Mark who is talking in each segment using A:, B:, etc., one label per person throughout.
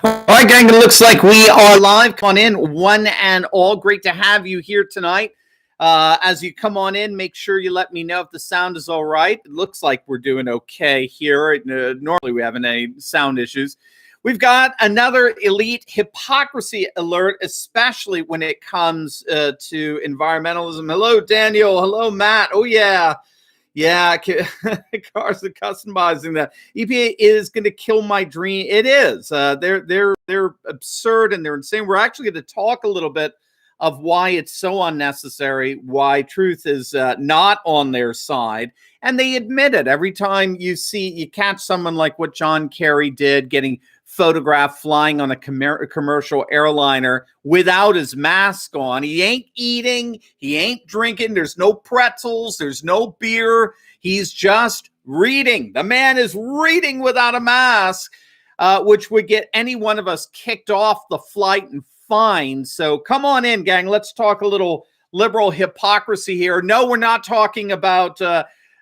A: All right, gang, it looks like we are live. Come on in, one and all. Great to have you here tonight. As you come on in, make sure you let me know if the sound is all right. It looks like we're doing okay here. Normally, we haven't any sound issues. We've got another elite hypocrisy alert, especially when it comes to environmentalism. Hello, Daniel. Hello, Matt. Oh, yeah. Yeah, cars are customizing that. EPA is going to kill my dream. It is. They're absurd and they're insane. We're actually going to talk a little bit of why it's so unnecessary, why truth is not on their side, and they admit it. Every time you catch someone like what John Kerry did, getting photographed flying on a commercial airliner without his mask on. He ain't eating, he ain't drinking, there's no pretzels, there's no beer, he's just reading. The man is reading without a mask, which would get any one of us kicked off the flight and fined. So come on in, gang, let's talk a little liberal hypocrisy here. No, we're not talking about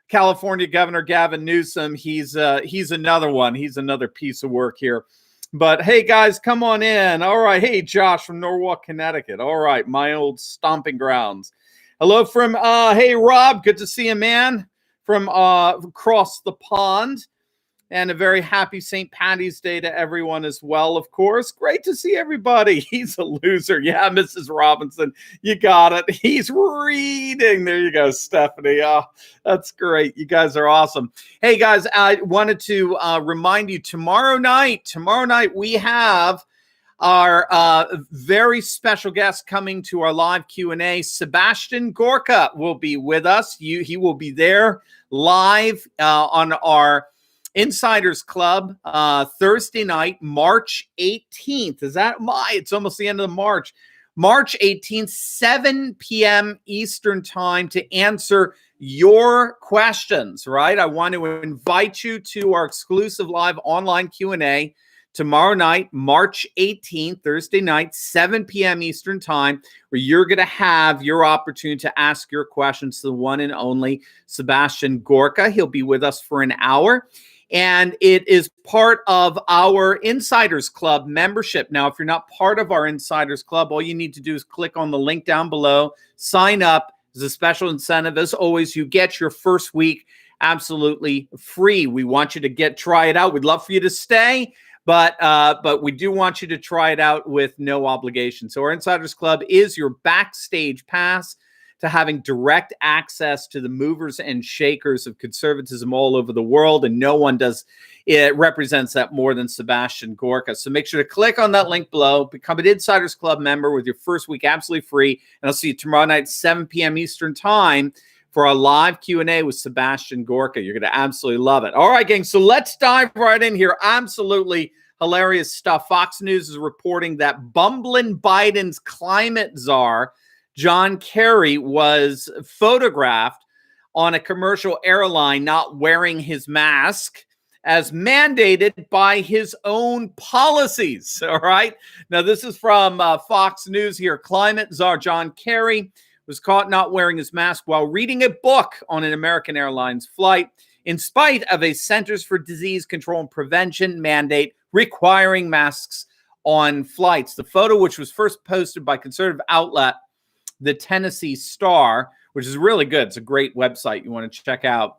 A: California Governor Gavin Newsom. He's another one. He's another piece of work here. But hey, guys, come on in. All right. Hey, Josh from Norwalk, Connecticut. All right. My old stomping grounds. Hello from, hey, Rob. Good to see you, man, from across the pond. And a very happy St. Patty's Day to everyone as well, of course. Great to see everybody. He's a loser. Yeah, Mrs. Robinson, you got it. He's reading. There you go, Stephanie. Oh, that's great. You guys are awesome. Hey, guys, I wanted to remind you, tomorrow night, we have our very special guest coming to our live Q&A. Sebastian Gorka will be with us. He will be there live on our Insiders Club Thursday night, March 18th. It's almost the end of March. March 18th, 7 p.m. Eastern time to answer your questions, right? I want to invite you to our exclusive live online Q&A tomorrow night, March 18th, Thursday night, 7 p.m. Eastern time, where you're going to have your opportunity to ask your questions to the one and only Sebastian Gorka. He'll be with us for an hour. And it is part of our Insiders Club membership. Now, if you're not part of our Insiders Club, all you need to do is click on the link down below, sign up. There's a special incentive. As always, you get your first week absolutely free. We want you to try it out. We'd love for you to stay, but we do want you to try it out with no obligation. So our Insiders Club is your backstage pass to having direct access to the movers and shakers of conservatism all over the world, and no one represents that more than Sebastian Gorka. So make sure to click on that link below, become an Insiders Club member with your first week absolutely free, and I'll see you tomorrow night, 7 p.m. Eastern time, for our live Q&A with Sebastian Gorka. You're going to absolutely love it. All right, gang, so let's dive right in here. Absolutely hilarious stuff. Fox News is reporting that bumbling Biden's climate czar, John Kerry, was photographed on a commercial airline not wearing his mask as mandated by his own policies. All right. Now, this is from Fox News here. Climate czar John Kerry was caught not wearing his mask while reading a book on an American Airlines flight, in spite of a Centers for Disease Control and Prevention mandate requiring masks on flights. The photo, which was first posted by conservative outlet the Tennessee Star, which is really good. It's a great website you want to check out.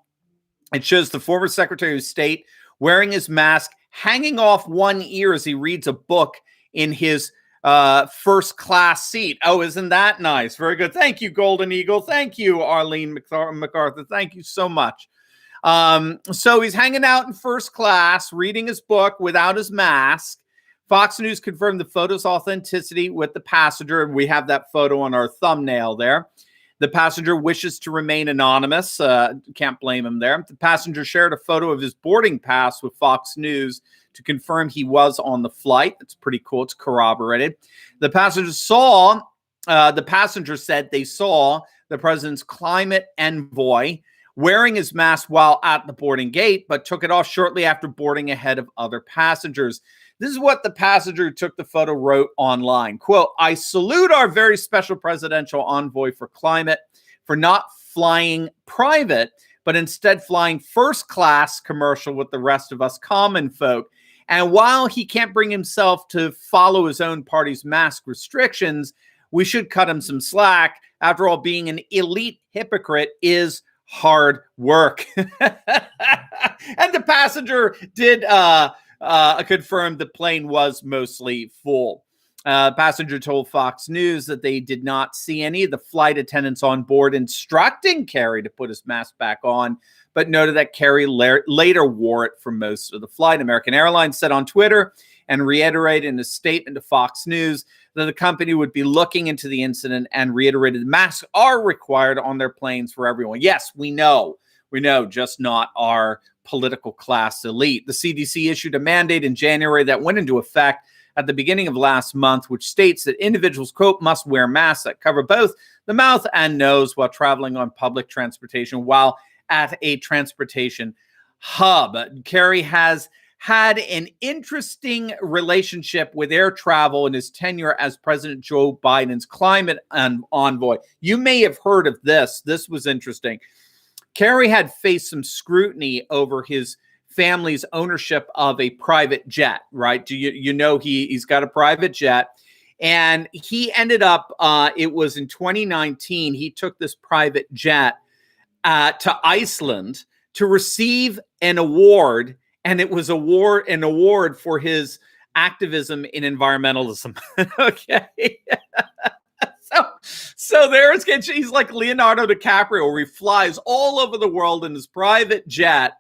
A: It shows the former Secretary of State wearing his mask, hanging off one ear as he reads a book in his first class seat. Oh, isn't that nice? Very good. Thank you, Golden Eagle. Thank you, Arlene MacArthur. Thank you so much. So he's hanging out in first class, reading his book without his mask. Fox News confirmed the photo's authenticity with the passenger, and we have that photo on our thumbnail there. The passenger wishes to remain anonymous. Can't blame him there. The passenger shared a photo of his boarding pass with Fox News to confirm he was on the flight. It's pretty cool. It's corroborated. The passenger said they saw the president's climate envoy wearing his mask while at the boarding gate, but took it off shortly after boarding ahead of other passengers. This is what the passenger who took the photo wrote online. Quote, "I salute our very special presidential envoy for climate for not flying private, but instead flying first class commercial with the rest of us common folk. And while he can't bring himself to follow his own party's mask restrictions, we should cut him some slack. After all, being an elite hypocrite is hard work. And the passenger did confirm the plane was mostly full. Passenger told Fox News that they did not see any of the flight attendants on board instructing Kerry to put his mask back on, but noted that Kerry later wore it for most of the flight. American Airlines said on Twitter and reiterated in a statement to Fox News that the company would be looking into the incident and reiterated masks are required on their planes for everyone. Yes, we know, just not our political class elite. The CDC issued a mandate in January that went into effect at the beginning of last month, which states that individuals, quote, must wear masks that cover both the mouth and nose while traveling on public transportation while at a transportation hub. Kerry has had an interesting relationship with air travel in his tenure as President Joe Biden's climate envoy. You may have heard of this. This was interesting. Kerry had faced some scrutiny over his family's ownership of a private jet, right? You know he's got a private jet, and he ended up, it was in 2019, he took this private jet to Iceland to receive an award, and it was an award for his activism in environmentalism. Okay. So there's, he's like Leonardo DiCaprio, where he flies all over the world in his private jet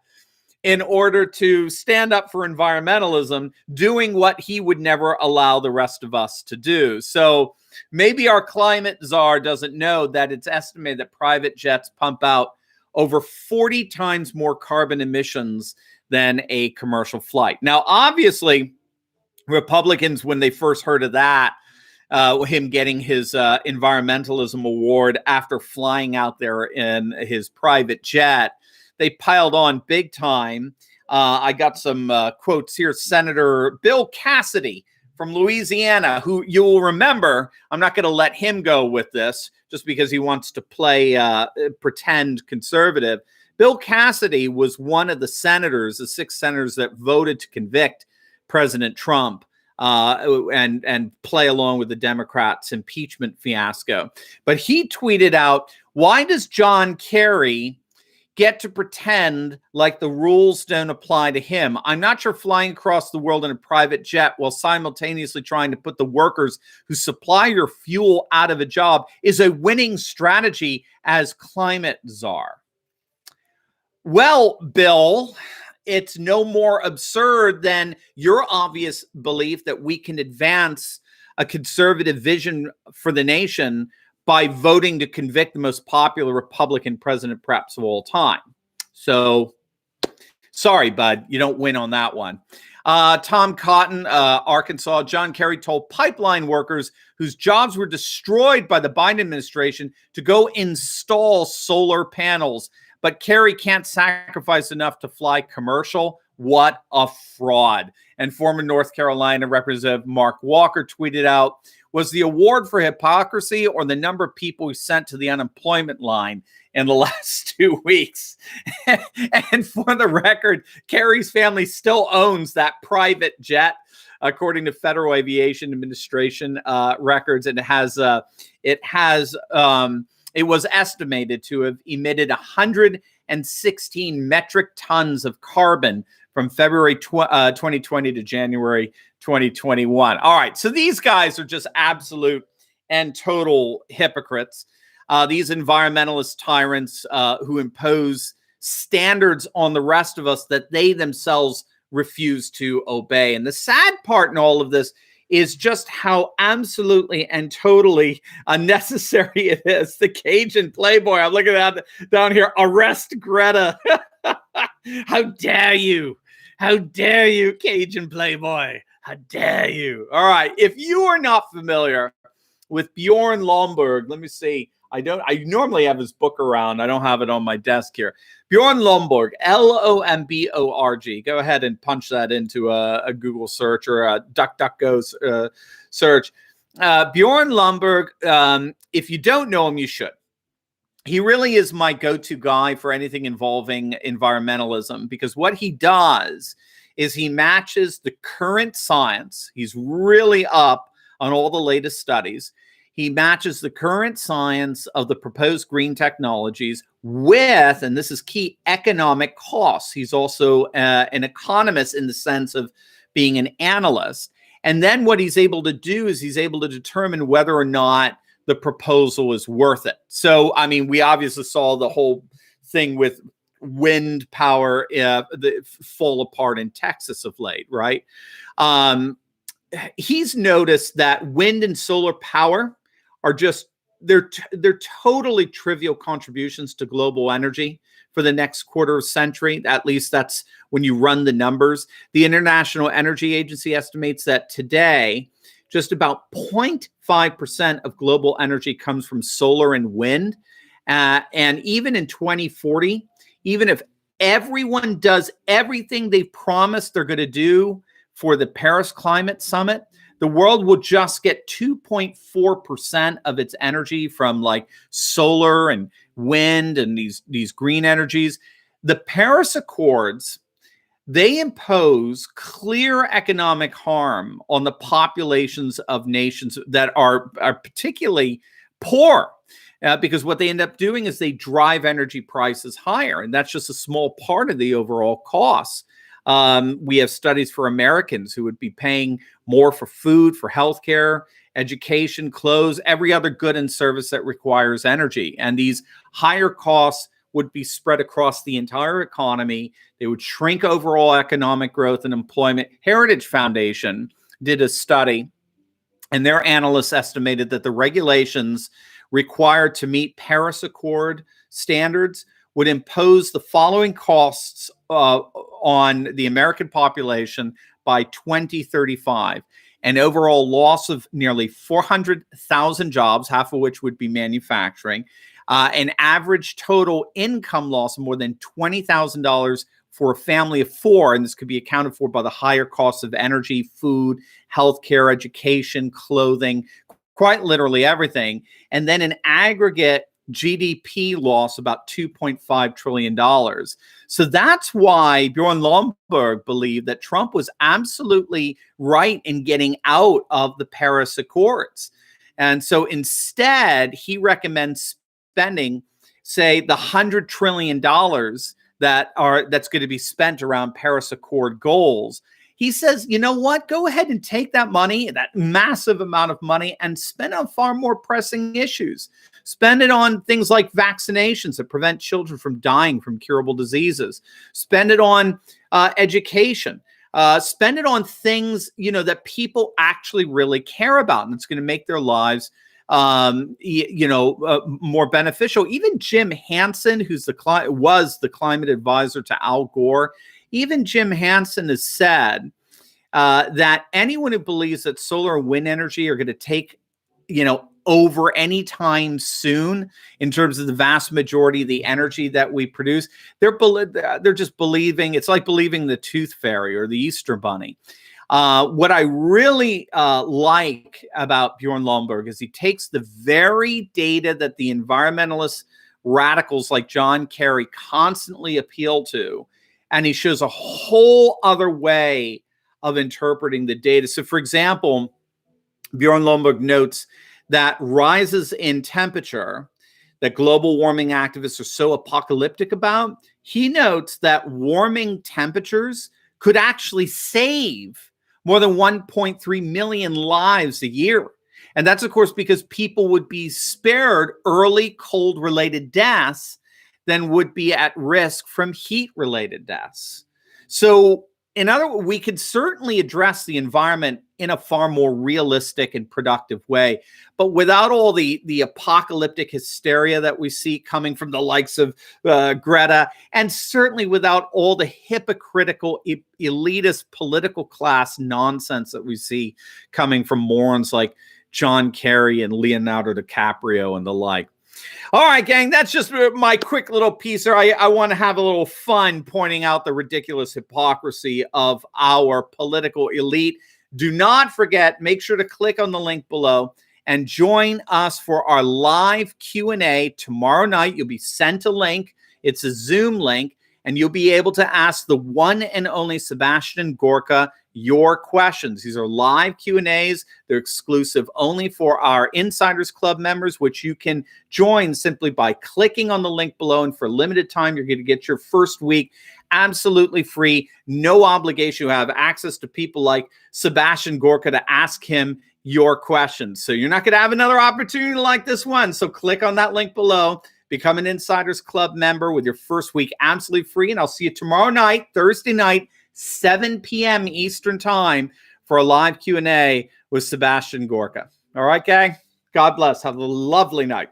A: in order to stand up for environmentalism, doing what he would never allow the rest of us to do. So maybe our climate czar doesn't know that it's estimated that private jets pump out over 40 times more carbon emissions than a commercial flight. Now, obviously, Republicans, when they first heard of that, him getting his environmentalism award after flying out there in his private jet, they piled on big time. I got some quotes here. Senator Bill Cassidy from Louisiana, who you will remember, I'm not going to let him go with this just because he wants to play pretend conservative. Bill Cassidy was one of the senators, the 6 senators that voted to convict President Trump and play along with the Democrats' impeachment fiasco. But he tweeted out, "Why does John Kerry get to pretend like the rules don't apply to him? I'm not sure flying across the world in a private jet while simultaneously trying to put the workers who supply your fuel out of a job is a winning strategy as climate czar." Well, Bill, it's no more absurd than your obvious belief that we can advance a conservative vision for the nation by voting to convict the most popular Republican president perhaps of all time. So, sorry, bud, you don't win on that one. Tom Cotton, Arkansas. John Kerry told pipeline workers whose jobs were destroyed by the Biden administration to go install solar panels. But Kerry can't sacrifice enough to fly commercial. What a fraud. And former North Carolina Representative Mark Walker tweeted out, "Was the award for hypocrisy or the number of people we sent to the unemployment line in the last 2 weeks?" And for the record, Kerry's family still owns that private jet, according to Federal Aviation Administration records. And it was estimated to have emitted 116 metric tons of carbon from February 2020 to January 2021. All right, so these guys are just absolute and total hypocrites. These environmentalist tyrants who impose standards on the rest of us that they themselves refuse to obey. And the sad part in all of this is just how absolutely and totally unnecessary it is. The Cajun Playboy, I'm looking at that down here, arrest Greta. How dare you? How dare you, Cajun Playboy? How dare you? All right, if you are not familiar with Bjorn Lomborg, let me see. I normally have his book around. I don't have it on my desk here. Bjorn Lomborg, Lomborg. Go ahead and punch that into a Google search or a DuckDuckGo search. Bjorn Lomborg, if you don't know him, you should. He really is my go-to guy for anything involving environmentalism, because what he does is he matches the current science. He's really up on all the latest studies. He matches the current science of the proposed green technologies with, and this is key, economic costs. He's also an economist in the sense of being an analyst. And then what he's able to do is he's able to determine whether or not the proposal is worth it. So, I mean, we obviously saw the whole thing with wind power fall apart in Texas of late, right? He's noticed that wind and solar power are just, they're totally trivial contributions to global energy for the next quarter of century. At least that's when you run the numbers. The International Energy Agency estimates that today, just about 0.5% of global energy comes from solar and wind. And even in 2040, even if everyone does everything they promised they're going to do for the Paris Climate Summit, the world will just get 2.4% of its energy from like solar and wind and these green energies. The Paris Accords, they impose clear economic harm on the populations of nations that are particularly poor. Because what they end up doing is they drive energy prices higher, and that's just a small part of the overall costs. We have studies for Americans who would be paying more for food, for healthcare, education, clothes, every other good and service that requires energy. And these higher costs would be spread across the entire economy. They would shrink overall economic growth and employment. Heritage Foundation did a study, and their analysts estimated that the regulations required to meet Paris Accord standards would impose the following costs on the American population by 2035. An overall loss of nearly 400,000 jobs, half of which would be manufacturing, an average total income loss of more than $20,000 for a family of four, and this could be accounted for by the higher costs of energy, food, healthcare, education, clothing, quite literally everything, and then an aggregate GDP loss about $2.5 trillion. So that's why Bjorn Lomborg believed that Trump was absolutely right in getting out of the Paris Accords. And so instead, he recommends spending, say, the $100 trillion that's going to be spent around Paris Accord goals. He says, you know what? Go ahead and take that money, that massive amount of money, and spend on far more pressing issues. Spend it on things like vaccinations that prevent children from dying from curable diseases. Spend it on education. Spend it on things, that people actually really care about, and it's going to make their lives more beneficial. Even Jim Hansen, who's was the climate advisor to Al Gore, even Jim Hansen has said that anyone who believes that solar and wind energy are going to take, over any time soon in terms of the vast majority of the energy that we produce, they're just believing. It's like believing the tooth fairy or the Easter bunny. What I really like about Bjorn Lomborg is he takes the very data that the environmentalist radicals like John Kerry constantly appeal to, and he shows a whole other way of interpreting the data. So, for example, Bjorn Lomborg notes that rises in temperature that global warming activists are so apocalyptic about. He notes that warming temperatures could actually save more than 1.3 million lives a year. And that's, of course, because people would be spared early cold-related deaths than would be at risk from heat-related deaths. So, in other words, we could certainly address the environment in a far more realistic and productive way, but without all the apocalyptic hysteria that we see coming from the likes of Greta, and certainly without all the hypocritical, elitist political class nonsense that we see coming from morons like John Kerry and Leonardo DiCaprio and the like. All right, gang, that's just my quick little piece here. I want to have a little fun pointing out the ridiculous hypocrisy of our political elite. Do not forget, make sure to click on the link below and join us for our live Q&A tomorrow night. You'll be sent a link. It's a Zoom link. and you'll be able to ask the one and only Sebastian Gorka your questions. These are live Q&As. They're exclusive only for our Insiders Club members, which you can join simply by clicking on the link below. And for a limited time, you're going to get your first week absolutely free, no obligation. You have access to people like Sebastian Gorka to ask him your questions. So you're not going to have another opportunity like this one. So click on that link below. Become an Insiders Club member with your first week absolutely free. And I'll see you tomorrow night, Thursday night, 7 p.m. Eastern Time for a live Q&A with Sebastian Gorka. All right, gang? God bless. Have a lovely night.